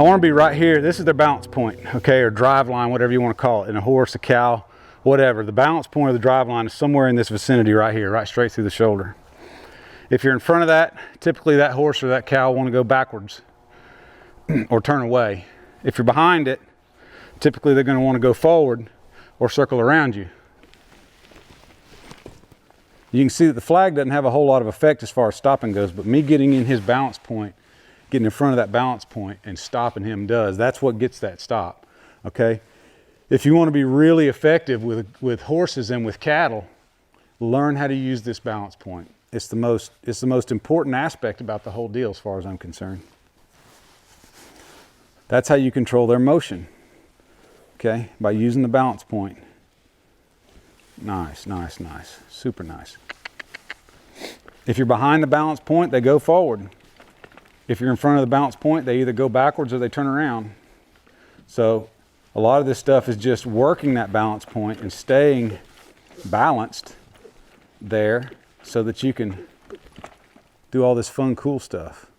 I want to be right here. This is their balance point, okay, or drive line, whatever you want to call it. In a horse, a cow, whatever. The balance point of the drive line is somewhere in this vicinity right here, right straight through the shoulder. If you're in front of that, typically that horse or that cow will want to go backwards or turn away. If you're behind it, typically they're going to want to go forward or circle around you. You can see that the flag doesn't have a whole lot of effect as far as stopping goes, but me getting in his balance point, getting in front of that balance point and stopping him does. That's what gets that stop, okay? If you want to be really effective with horses and with cattle, learn how to use this balance point. It's the most important aspect about the whole deal as far as I'm concerned. That's how you control their motion, okay? By using the balance point. Nice, nice, nice, super nice. If you're behind the balance point, they go forward. If you're in front of the balance point, they either go backwards or they turn around. So a lot of this stuff is just working that balance point and staying balanced there so that you can do all this fun, cool stuff.